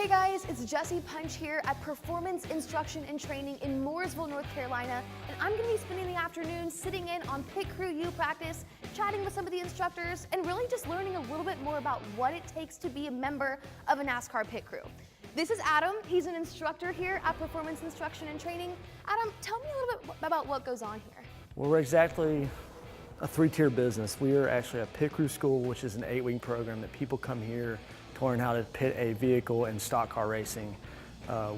Hey guys, it's Jessie Punch here at Performance Instruction and Training in Mooresville, North Carolina, and I'm going to be spending the afternoon sitting in on Pit Crew U practice, chatting with some of the instructors, and really just learning a little bit more about what it takes to be a member of a NASCAR pit crew. This is Adam. He's an instructor here at Performance Instruction and Training. Adam, tell me a little bit about what goes on here. Well, we're exactly a three-tier business. We are actually a pit crew school, which is an 8-week program that people come here to learn how to pit a vehicle in stock car racing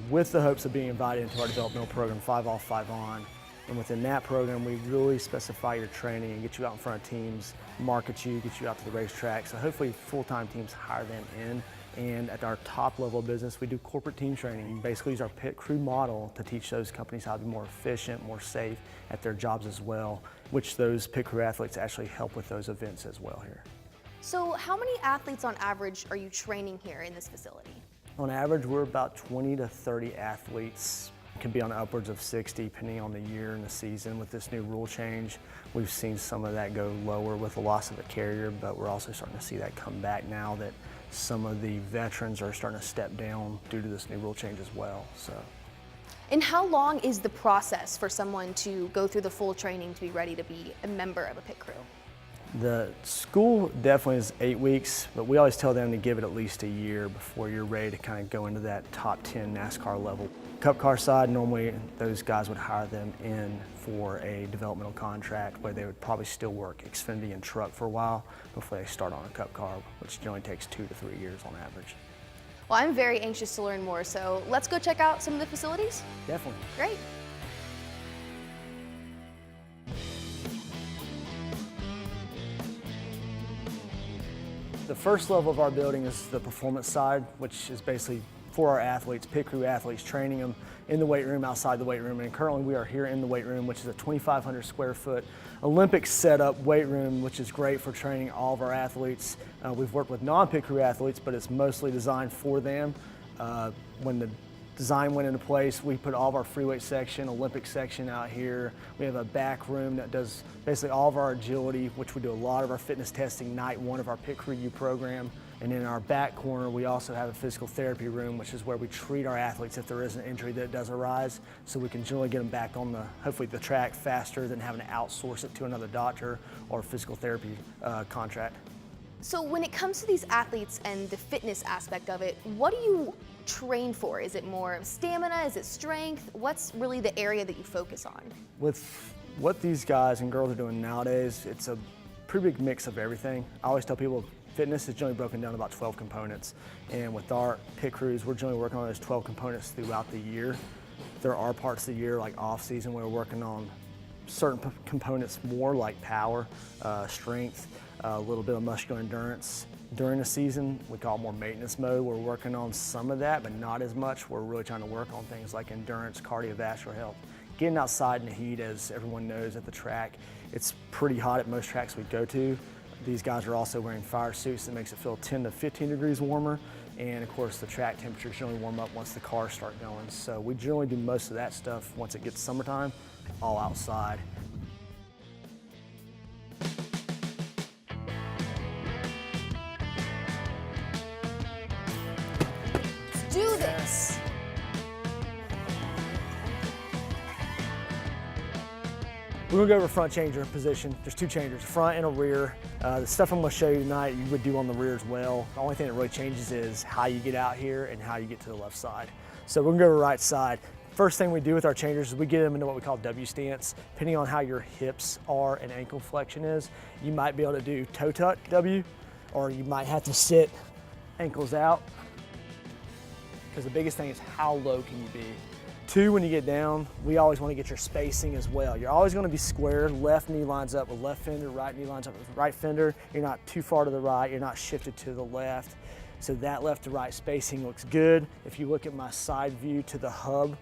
with the hopes of being invited into our developmental program, 5 off, 5 on. And within that program, we really specify your training and get you out in front of teams, market you, get you out to the racetrack. So hopefully full-time teams hire them in. And at our top level of business, we do corporate team training. We basically use our pit crew model to teach those companies how to be more efficient, more safe at their jobs as well, which those pit crew athletes actually help with those events as well here. So how many athletes on average are you training here in this facility? On average, we're about 20 to 30 athletes. It can be on upwards of 60 depending on the year and the season. With this new rule change, we've seen some of that go lower with the loss of the carrier, but we're also starting to see that come back now that some of the veterans are starting to step down due to this new rule change as well. And how long is the process for someone to go through the full training to be ready to be a member of a pit crew? The school definitely is 8 weeks, but we always tell them to give it at least a year before you're ready to kind of go into that top 10 NASCAR level. Cup car side, normally those guys would hire them in for a developmental contract where they would probably still work Xfinity and truck for a while before they start on a cup car, which generally takes 2 to 3 years on average. Well, I'm very anxious to learn more, so let's go check out some of the facilities. Definitely. Great. The first level of our building is the performance side, which is basically for our athletes, pit crew athletes, training them in the weight room, outside the weight room. And currently we are here in the weight room, which is a 2,500 square foot Olympic setup weight room, which is great for training all of our athletes. We've worked with non-pit crew athletes, but it's mostly designed for them. When the design went into place, we put all of our free weight section, Olympic section out here. We have a back room that does basically all of our agility, which we do a lot of our fitness testing night one of our Pit Crew U program. And in our back corner, we also have a physical therapy room, which is where we treat our athletes if there is an injury that does arise, so we can generally get them back on hopefully the track faster than having to outsource it to another doctor or a physical therapy contract. So when it comes to these athletes and the fitness aspect of it, what do you train for? Is it more stamina? Is it strength? What's really the area that you focus on? With what these guys and girls are doing nowadays, it's a pretty big mix of everything. I always tell people fitness is generally broken down to about 12 components. And with our pit crews, we're generally working on those 12 components throughout the year. There are parts of the year, like off season, where we're working on certain components more, like power, strength, a little bit of muscular endurance. During the season, we call it more maintenance mode. We're working on some of that, but not as much. We're really trying to work on things like endurance, cardiovascular health. Getting outside in the heat, as everyone knows at the track, it's pretty hot at most tracks we go to. These guys are also wearing fire suits that makes it feel 10 to 15 degrees warmer. And of course, the track temperatures generally warm up once the cars start going. So we generally do most of that stuff once it gets summertime, all outside. Do this. We're gonna go over front changer position. There's 2 changers, a front and a rear. The stuff I'm gonna show you tonight, you would do on the rear as well. The only thing that really changes is how you get out here and how you get to the left side. So we're gonna go to the right side. First thing we do with our changers is we get them into what we call W stance. Depending on how your hips are and ankle flexion is, you might be able to do toe tuck W, or you might have to sit ankles out. Because the biggest thing is how low can you be. 2, when you get down, we always want to get your spacing as well. You're always going to be square. Left knee lines up with left fender, right knee lines up with right fender. You're not too far to the right, you're not shifted to the left. So that left to right spacing looks good. If you look at my side view to the hub,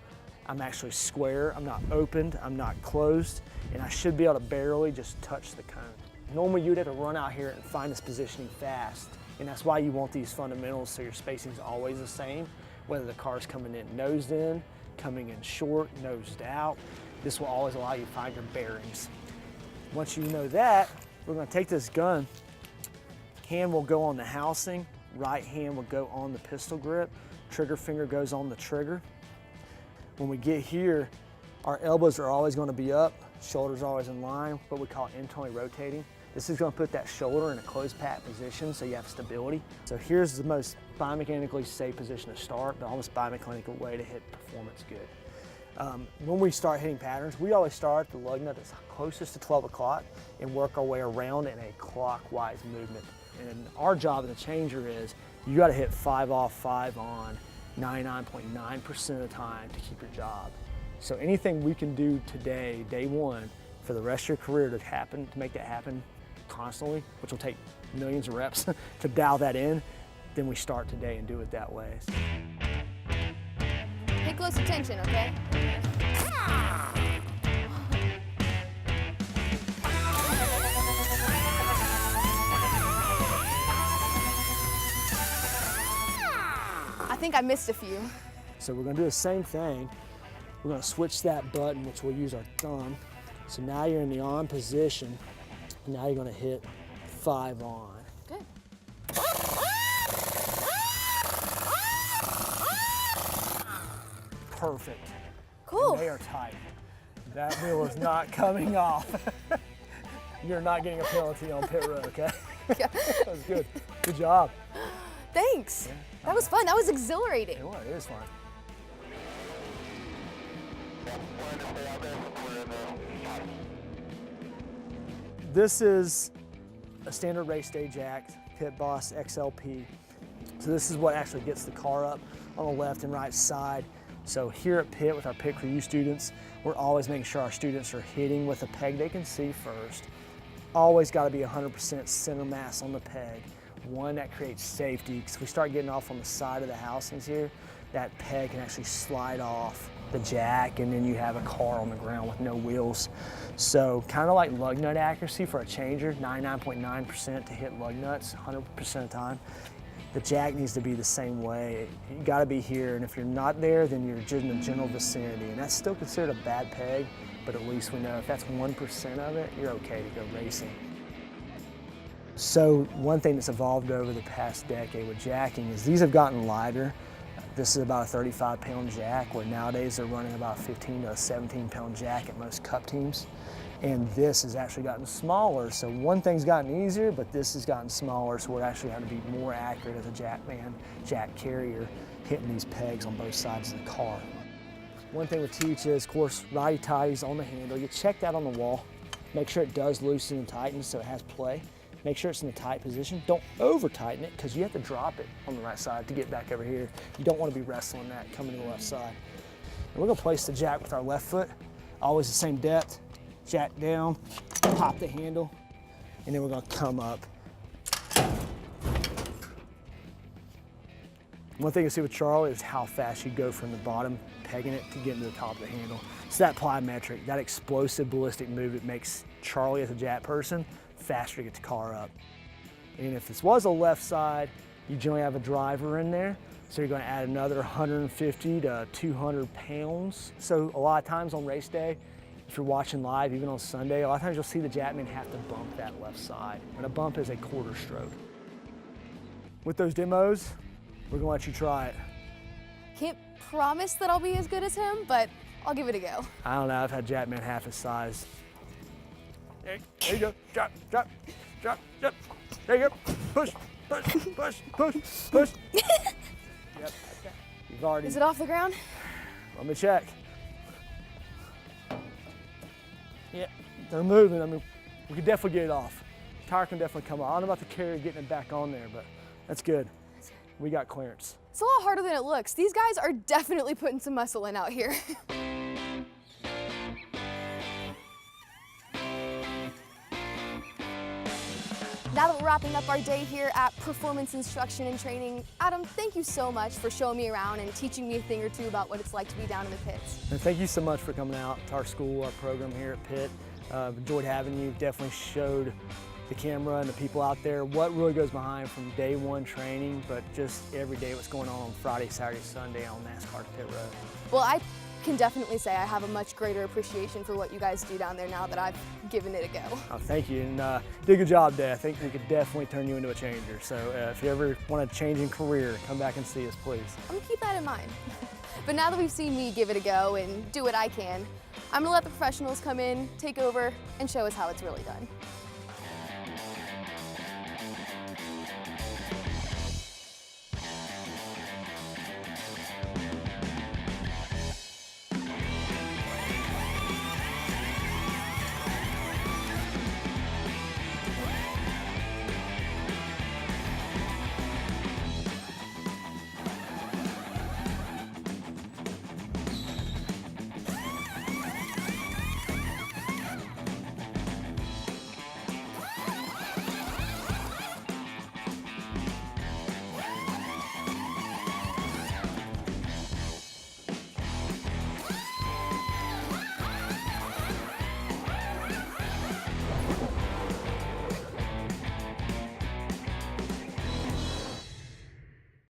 I'm actually square. I'm not opened, I'm not closed, and I should be able to barely just touch the cone. Normally you'd have to run out here and find this positioning fast, and that's why you want these fundamentals so your spacing's always the same, whether the car's coming in nosed in, coming in short, nosed out. This will always allow you to find your bearings. Once you know that, we're gonna take this gun, hand will go on the housing, right hand will go on the pistol grip, trigger finger goes on the trigger. When we get here, our elbows are always going to be up, shoulders are always in line, what we call internally rotating. This is going to put that shoulder in a closed pat position so you have stability. So here's the most biomechanically safe position to start, the almost biomechanical way to hit performance good. When we start hitting patterns, we always start at the lug nut that's closest to 12 o'clock and work our way around in a clockwise movement. And our job as a changer is you got to hit 5 off, 5 on 99.9% of the time to keep your job. So anything we can do today, day one, for the rest of your career to make that happen constantly, which will take millions of reps to dial that in, then we start today and do it that way. Pay close attention, okay? I think I missed a few. So we're gonna do the same thing. We're gonna switch that button, which we'll use our thumb. So now you're in the on position. Now you're gonna hit 5 on. Good. Perfect. Cool. And they are tight. That wheel is not coming off. You're not getting a penalty on pit road, okay? Yeah. That was good. Good job. Thanks. Yeah. That was fun. That was exhilarating. It is fun. This is a standard race day jack, Pit Boss XLP. So this is what actually gets the car up on the left and right side. So here at Pit with our Pit Crew U students, we're always making sure our students are hitting with a peg they can see first. Always got to be 100% center mass on the peg. One, that creates safety, because if we start getting off on the side of the housings here, that peg can actually slide off the jack and then you have a car on the ground with no wheels. So kind of like lug nut accuracy for a changer, 99.9% to hit lug nuts 100% of the time. The jack needs to be the same way. You got to be here, and if you're not there, then you're just in the general vicinity, and that's still considered a bad peg, but at least we know if that's 1% of it, you're okay to go racing. So one thing that's evolved over the past decade with jacking is these have gotten lighter. This is about a 35-pound jack, where nowadays they're running about a 15 to a 17-pound jack at most cup teams. And this has actually gotten smaller. So one thing's gotten easier, but this has gotten smaller, so we're actually having to be more accurate as a jackman, jack carrier, hitting these pegs on both sides of the car. One thing we teach is, of course, righty-tighties on the handle. You check that on the wall. Make sure it does loosen and tighten so it has play. Make sure it's in a tight position. Don't over tighten it, because you have to drop it on the right side to get back over here. You don't want to be wrestling that coming to the left side. And we're gonna place the jack with our left foot, always the same depth. Jack down, pop the handle, and then we're gonna come up. One thing you see with Charlie is how fast you go from the bottom, pegging it, to getting to the top of the handle. So that plyometric, that explosive ballistic move, it makes Charlie as a jack person faster to get the car up. And if this was a left side, you generally have a driver in there, so you're gonna add another 150 to 200 pounds. So a lot of times on race day, if you're watching live, even on Sunday, a lot of times you'll see the jackman have to bump that left side, and a bump is a quarter stroke. With those demos, we're gonna let you try it. Can't promise that I'll be as good as him, but I'll give it a go. I don't know, I've had jackman half his size. There you go, drop, drop, drop, drop. There you go, push, push, push, push, push. Yep, you've already. Is it off the ground? Let me check. Yeah, they're moving. I mean, we can definitely get it off. Tire can definitely come off. I don't know about the carrier getting it back on there, but that's good. We got clearance. It's a lot harder than it looks. These guys are definitely putting some muscle in out here. Now that we're wrapping up our day here at Performance Instruction and Training, Adam, thank you so much for showing me around and teaching me a thing or two about what it's like to be down in the pits. And thank you so much for coming out to our school, our program here at Pitt. Enjoyed having you. Definitely showed the camera and the people out there what really goes behind from day one training, but just every day what's going on Friday, Saturday, Sunday on NASCAR Pit Road. Well, I can definitely say I have a much greater appreciation for what you guys do down there now that I've given it a go. Oh, thank you, and did a good job, Dad. I think we could definitely turn you into a changer. So if you ever want to change in career, come back and see us, please. I'm gonna keep that in mind. But now that we've seen me give it a go and do what I can, I'm gonna let the professionals come in, take over, and show us how it's really done.